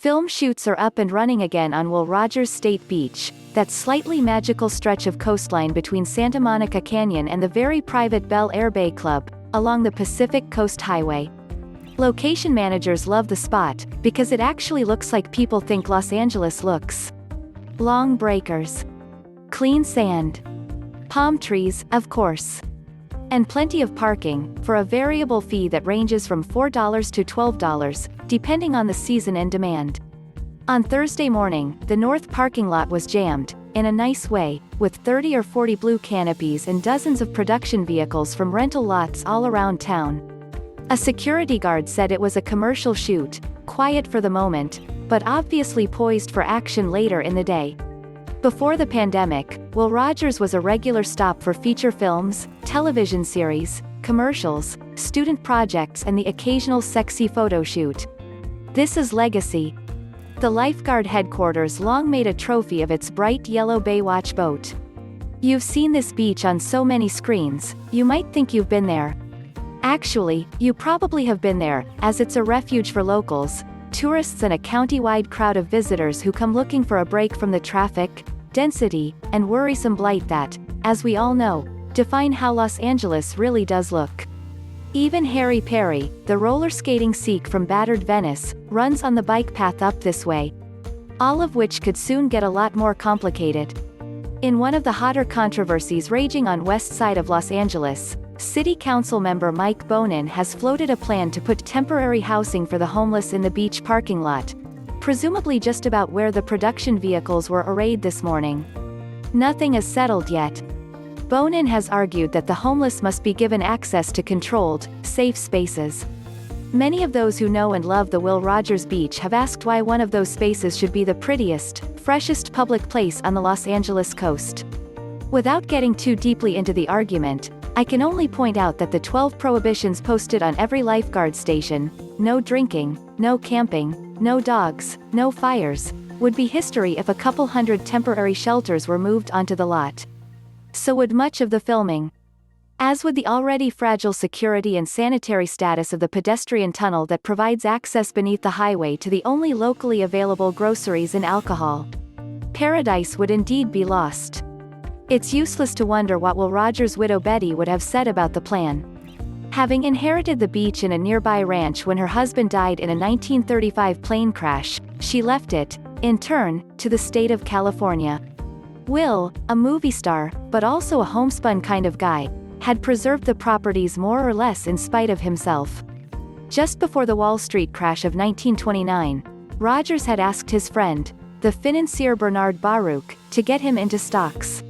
Film shoots are up and running again on Will Rogers State Beach, that slightly magical stretch of coastline between Santa Monica Canyon and the very private Bel-Air Bay Club, along the Pacific Coast Highway. Location managers love the spot, because it actually looks like people think Los Angeles looks. Long breakers. Clean sand. Palm trees, of course. And plenty of parking, for a variable fee that ranges from $4 to $12, depending on the season and demand. On Thursday morning, the north parking lot was jammed, in a nice way, with 30 or 40 blue canopies and dozens of production vehicles from rental lots all around town. A security guard said it was a commercial shoot, quiet for the moment, but obviously poised for action later in the day. Before the pandemic, Will Rogers was a regular stop for feature films, television series, commercials, student projects and the occasional sexy photo shoot. This is legacy. The lifeguard headquarters long made a trophy of its bright yellow Baywatch boat. You've seen this beach on so many screens, you might think you've been there. Actually, you probably have been there, as it's a refuge for locals, tourists and a county-wide crowd of visitors who come looking for a break from the traffic, density, and worrisome blight that, as we all know, define how Los Angeles really does look. Even Harry Perry, the roller skating Sikh from battered Venice, runs on the bike path up this way. All of which could soon get a lot more complicated. In one of the hotter controversies raging on west side of Los Angeles, City Council member Mike Bonin has floated a plan to put temporary housing for the homeless in the beach parking lot, presumably just about where the production vehicles were arrayed this morning. Nothing is settled yet. Bonin has argued that the homeless must be given access to controlled, safe spaces. Many of those who know and love the Will Rogers Beach have asked why one of those spaces should be the prettiest, freshest public place on the Los Angeles coast. Without getting too deeply into the argument, I can only point out that the 12 prohibitions posted on every lifeguard station, no drinking, no camping, no dogs, no fires, would be history if a couple hundred temporary shelters were moved onto the lot. So would much of the filming. As would the already fragile security and sanitary status of the pedestrian tunnel that provides access beneath the highway to the only locally available groceries and alcohol. Paradise would indeed be lost. It's useless to wonder what Will Rogers' widow Betty would have said about the plan. Having inherited the beach in a nearby ranch when her husband died in a 1935 plane crash, she left it, in turn, to the state of California. Will, a movie star, but also a homespun kind of guy, had preserved the properties more or less in spite of himself. Just before the Wall Street crash of 1929, Rogers had asked his friend, the financier Bernard Baruch, to get him into stocks.